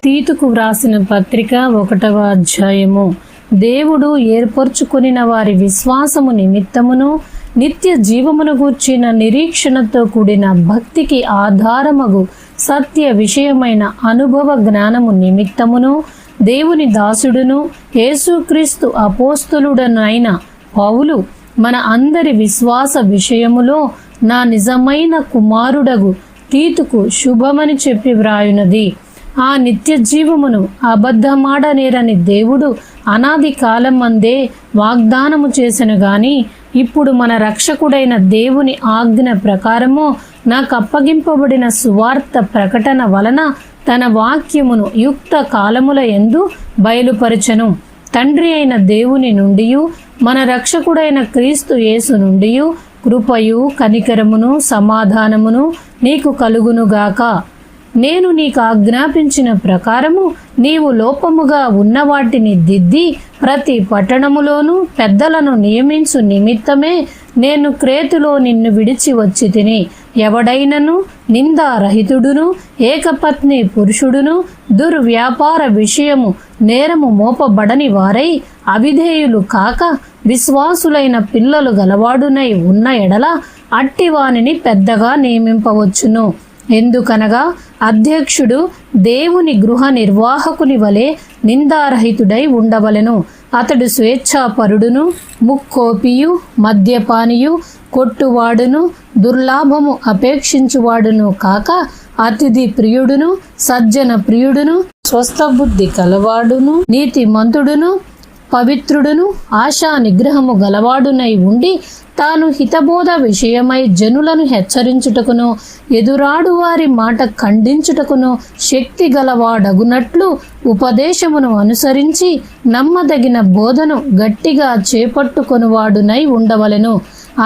తీతుకు వ్రాసిన పత్రిక 1వ అధ్యాయము. దేవుడు ఏర్పరచుకొనిన వారి విశ్వాసము నిమిత్తమును నిత్య జీవమును గూర్చిన నిరీక్షణతో కూడిన భక్తికి ఆధారమగు సత్య విషయమైన అనుభవ జ్ఞానము నిమిత్తమును దేవుని దాసుడును యేసుక్రీస్తు అపోస్తలుడనైన పౌలు మన అందరి విశ్వాస విషయములో నా నిజమైన కుమారుడగు తీతుకు శుభమని చెప్పి వ్రాయునది. ఆ నిత్య జీవమును అబద్ధమాడనేరని దేవుడు అనాది కాలం అందే వాగ్దానము చేసెను గాని ఇప్పుడు మన రక్షకుడైన దేవుని ఆజ్ఞ ప్రకారము నాకు అప్పగింపబడిన సువార్త ప్రకటన వలన తన వాక్యమును యుక్త కాలముల యందు బయలుపరచెను. తండ్రి అయిన దేవుని నుండియు మన రక్షకుడైన క్రీస్తు యేసు నుండియు కృపయు కనికరమును సమాధానమును నీకు కలుగునుగాక. నేను నీకు ఆజ్ఞాపించిన ప్రకారము నీవు లోపముగా ఉన్న వాటిని దిద్ది ప్రతి పట్టణములోనూ పెద్దలను నియమించు నిమిత్తమే నేను క్రేతులో నిన్ను విడిచి వచ్చి తిని. ఎవడైనను నిందారహితుడును ఏకపత్ని పురుషుడును దుర్వ్యాపార విషయము నేరము మోపబడని వారై అవిధేయులు కాక విశ్వాసులైన పిల్లలు గలవాడునై ఉన్న ఎడల అట్టివానిని పెద్దగా నియమింపవచ్చును. ఎందుకనగా అధ్యక్షుడు దేవుని గృహ నిర్వాహకుని వలె నిందారహితుడై ఉండవలెను. అతడు స్వేచ్ఛాపరుడును ముక్కోపియు మద్యపానియు కొట్టువాడును దుర్లాభము అపేక్షించువాడును కాక అతిథి ప్రియుడును సజ్జన ప్రియుడును స్వస్థబుద్ధి కలవాడును నీతిమంతుడును పవిత్రుడును ఆశా నిగ్రహము గలవాడునై ఉండి తాను హితబోధ విషయమై జనులను హెచ్చరించుటకును ఎదురాడు వారి మాట ఖండించుటకును శక్తి గలవాడగునట్లు ఉపదేశమును అనుసరించి నమ్మదగిన బోధను గట్టిగా చేపట్టుకొనువాడునై ఉండవలెను.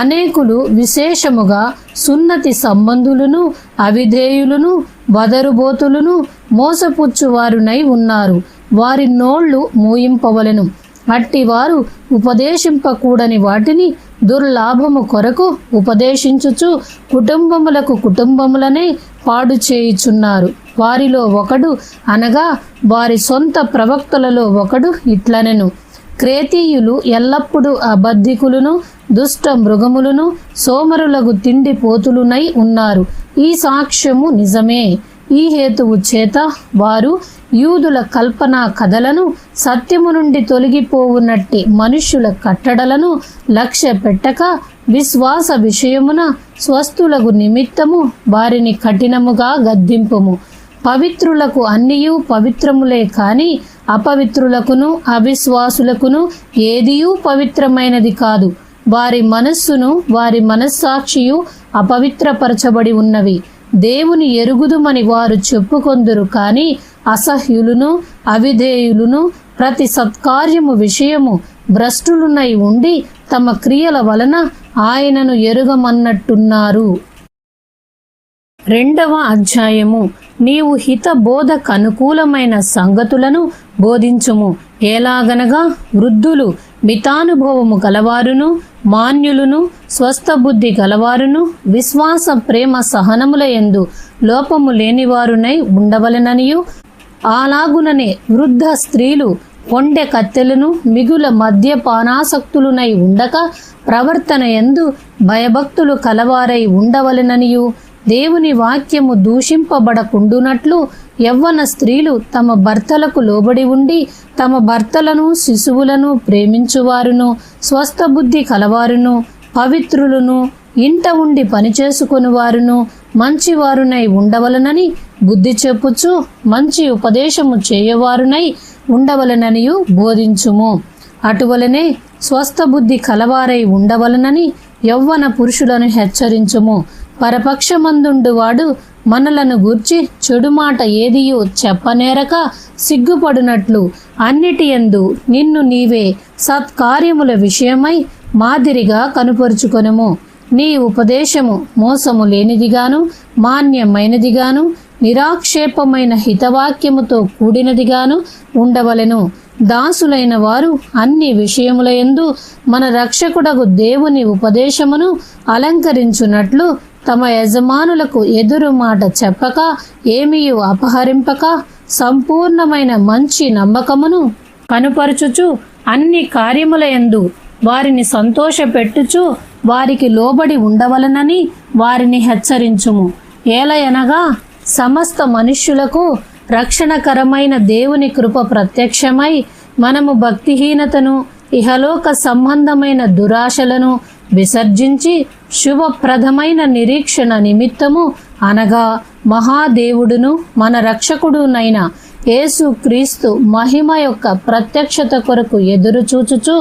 అనేకులు విశేషముగా సున్నతి సంబంధులను అవిధేయులను వదరుబోతులను మోసపుచ్చువారునై ఉన్నారు. వారి నోళ్లు మూయింపవలెను. అట్టివారు ఉపదేశింపకూడని వాటిని దుర్లాభము కొరకు ఉపదేశించుచు కుటుంబములనే పాడు చేయుచున్నారు. వారిలో ఒకడు అనగా వారి సొంత ప్రవక్తలలో ఒకడు ఇట్లనెను, క్రేతీయులు ఎల్లప్పుడూ అబద్ధికులను దుష్ట మృగములను సోమరులకు తిండి పోతులునై ఉన్నారు. ఈ సాక్ష్యము నిజమే. ఈ హేతువు చేత వారు యూదుల కల్పనా కథలను సత్యము నుండి తొలగిపోవునట్టి మనుష్యుల కట్టడలను లక్ష్య పెట్టక విశ్వాస విషయమున స్వస్థులకు నిమిత్తము వారిని కఠినముగా గద్దింపుము. పవిత్రులకు అన్నియు పవిత్రములే కాని అపవిత్రులకును అవిశ్వాసులకును ఏదియూ పవిత్రమైనది కాదు. వారి మనస్సును వారి మనస్సాక్షియు అపవిత్రపరచబడి ఉన్నవి. దేవుని ఎరుగుదుమని వారు చెప్పుకొందురు కాని అసహ్యులను అవిధేయులను ప్రతి సత్కార్యము విషయము భ్రష్టులునై ఉండి తమ క్రియల వలన ఆయనను ఎరుగమన్నట్టున్నారు. 2వ అధ్యాయము. నీవు హిత బోధకు అనుకూలమైన సంగతులను బోధించుము. ఎలాగనగా వృద్ధులు మితానుభవము గలవారును మాన్యులను స్వస్థబుద్ధి గలవారును విశ్వాస ప్రేమ సహనముల యందు లోపము లేనివారునై ఉండవలెననియు అలాగుననే వృద్ధ స్త్రీలు పొండె కత్తెలను మిగుల మద్యపానాసక్తులునై ఉండక ప్రవర్తన యందు భయభక్తులు కలవారై ఉండవలెననియు దేవుని వాక్యము దూషింపబడకుండునట్లు యవ్వన స్త్రీలు తమ భర్తలకు లోబడి ఉండి తమ భర్తలను శిశువులను ప్రేమించువారును స్వస్థబుద్ధి కలవారును పవిత్రులను ఇంట ఉండి పనిచేసుకొనువారును మంచివారునై ఉండవలనని బుద్ధి చెప్పుచు మంచి ఉపదేశము చేయవారునై ఉండవలననియు బోధించుము. అటువలనే స్వస్థబుద్ధి కలవారై ఉండవలనని యవ్వన పురుషులను హెచ్చరించుము. పరపక్షమందుండు వాడు మనలను గూర్చి చెడు మాట ఏదియూ చెప్పనేరక సిగ్గుపడునట్లు అన్నిటి యందు నిన్ను నీవే సత్కార్యముల విషయమై మాదిరిగా కనుపరుచుకొనుము. నీ ఉపదేశము మోసము లేనిదిగాను మాన్యమైనదిగాను నిరాక్షేపమైన హితవాక్యముతో కూడినదిగాను ఉండవలెను. దాసులైన వారు అన్ని విషయములయందు మన రక్షకుడగు దేవుని ఉపదేశమును అలంకరించున్నట్లు తమ యజమానులకు ఎదురు మాట చెప్పక ఏమీయు అపహరింపక సంపూర్ణమైన మంచి నమ్మకమును కనుపరుచుచు అన్ని కార్యములయందు వారిని సంతోషపెట్టుచు వారికి లోబడి ఉండవలనని వారిని హెచ్చరించుము. ఏలయనగా సమస్త మనుష్యులకు రక్షణకరమైన దేవుని కృప ప్రత్యక్షమై మనము భక్తిహీనతను ఇహలోక సంబంధమైన దురాశలను విసర్జించి శుభప్రదమైన నిరీక్షణ నిమిత్తము అనగా మహాదేవుడును మన రక్షకుడునైన యేసు క్రీస్తు మహిమ యొక్క ప్రత్యక్షత కొరకు ఎదురుచూచుచు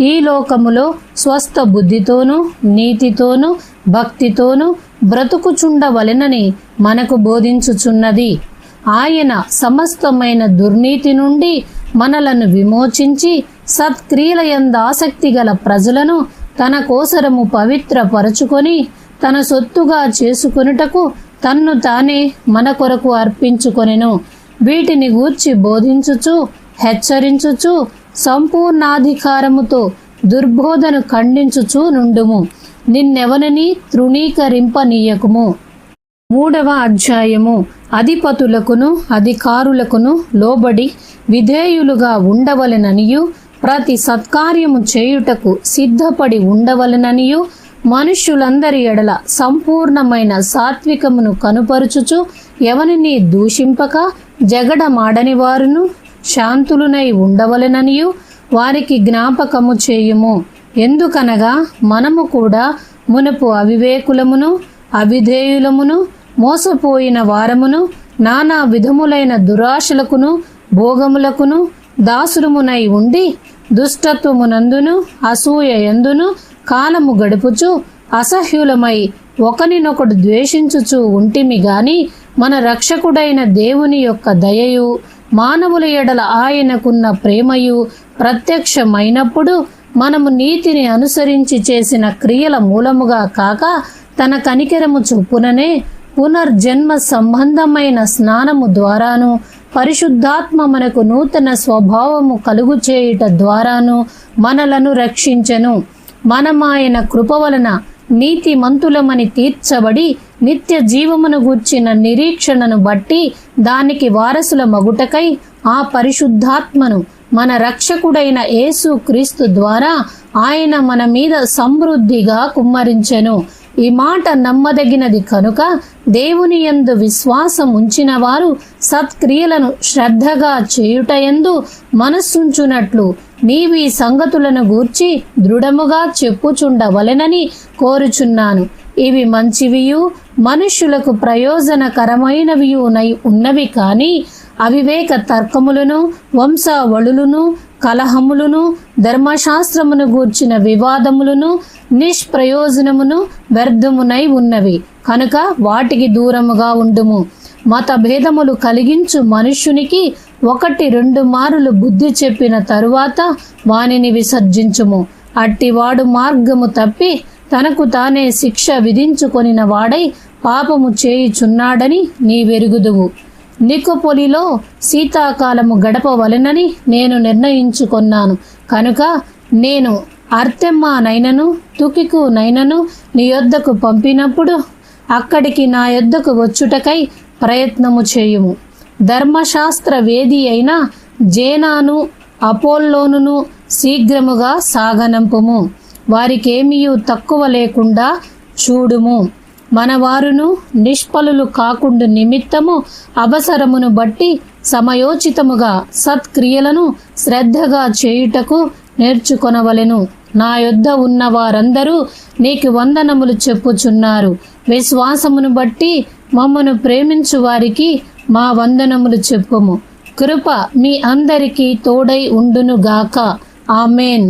ఈ లోకములో స్వస్థ బుద్ధితోనూ నీతితోనూ భక్తితోనూ బ్రతుకుచుండవలెనని మనకు బోధించుచున్నది. ఆయన సమస్తమైన దుర్నీతి నుండి మనలను విమోచించి సత్క్రియలయందు ఆసక్తి గల ప్రజలను తన కోసరము పవిత్రపరచుకొని తన సొత్తుగా చేసుకొనుటకు తన్ను తానే మన కొరకు అర్పించుకొనెను. వీటిని గూర్చి బోధించుచు హెచ్చరించుచు సంపూర్ణాధికారముతో దుర్బోధను ఖండించుచు నుండుము. నిన్నెవనని తృణీకరింపనీయకుము. 3వ అధ్యాయము. అధిపతులకును అధికారులకును లోబడి విధేయులుగా ఉండవలెననియు ప్రతి సత్కార్యము చేయుటకు సిద్ధపడి ఉండవలెననియు మనుష్యులందరి ఎడల సంపూర్ణమైన సాత్వికమును కనుపరుచుచు ఎవనిని దూషింపక జగడమాడని వారును శాంతులునై ఉండవలెననియు వారికి జ్ఞాపకము చేయుము. ఎందుకనగా మనము కూడా మునుపు అవివేకులమును అవిధేయులమును మోసపోయిన వారమును నానా విధములైన దురాశలకును భోగములకును దాసురమునై ఉండి దుష్టత్వమునందును అసూయ యందును కాలము గడుపుచు అసహ్యులమై ఒకనినొకడు ద్వేషించుచు ఉంటిమి గాని మన రక్షకుడైన దేవుని యొక్క దయయు మానవుల ఎడల ఆయనకున్న ప్రేమయు ప్రత్యక్షమైనప్పుడు మనము నీతిని అనుసరించి చేసిన క్రియల మూలముగా కాక తన కనికరము చొప్పుననే పునర్జన్మ సంబంధమైన స్నానము ద్వారాను పరిశుద్ధాత్మ మనకు నూతన స్వభావము కలుగు చేయుట ద్వారాను మనలను రక్షించెను. మనమాయన కృప వలన నీతిమంతులమని తీర్చబడి నిత్య జీవమును గూర్చిన నిరీక్షణను బట్టి దానికి వారసుల మగుటకై ఆ పరిశుద్ధాత్మను మన రక్షకుడైన యేసు క్రీస్తు ద్వారా ఆయన మన మీద సమృద్ధిగా కుమ్మరించెను. ఈ మాట నమ్మదగినది కనుక దేవుని యందు విశ్వాసం ఉంచిన వారు సత్క్రియలను శ్రద్ధగా చేయుటయందు మనస్సుంచునట్లు నీవి సంగతులను గూర్చి దృఢముగా చెప్పుచుండవలెనని కోరుచున్నాను. ఇవి మంచివియు మనుష్యులకు ప్రయోజనకరమైనవియు ఉన్నవి కాని అవివేక తర్కములను వంశావళులను కలహములను ధర్మశాస్త్రమును గూర్చిన వివాదములను నిష్ప్రయోజనమును వ్యర్థమునై ఉన్నవి కనుక వాటికి దూరముగా ఉండుము. మత భేదములు కలిగించు మనుష్యునికి 1-2 మారులు బుద్ధి చెప్పిన తరువాత వానిని విసర్జించుము. అట్టివాడు మార్గము తప్పి తనకు తానే శిక్ష విధించుకొనిన వాడై పాపము చేయుచున్నాడని నీవెరుగుదువు. నికోపొలిలో శీతాకాలము గడపవలెనని నేను నిర్ణయించుకొన్నాను కనుక నేను అర్తెమ్మానైనను తుకికునైనను నీ యొద్దకు పంపినప్పుడు అక్కడికి నా యొద్దకు వచ్చుటకై ప్రయత్నము చేయుము. ధర్మశాస్త్ర వేది అయిన జేనాను అపోల్లోనును శీఘ్రముగా సాగనంపుము. వారికేమీయు తక్కువ లేకుండా చూడుము. మనవారును నిష్ఫలులు కాకుండా నిమిత్తము అవసరమును బట్టి సమయోచితముగా సత్క్రియలను శ్రద్ధగా చేయుటకు నేర్చుకొనవలెను. నా యొద్ద ఉన్న వారందరూ నీకు వందనములు చెప్పుచున్నారు. విశ్వాసమును బట్టి మమ్మను ప్రేమించు వారికి మా వందనములు చెప్పుము. కృప మీ అందరికీ తోడై ఉండునుగాక. ఆమెన్.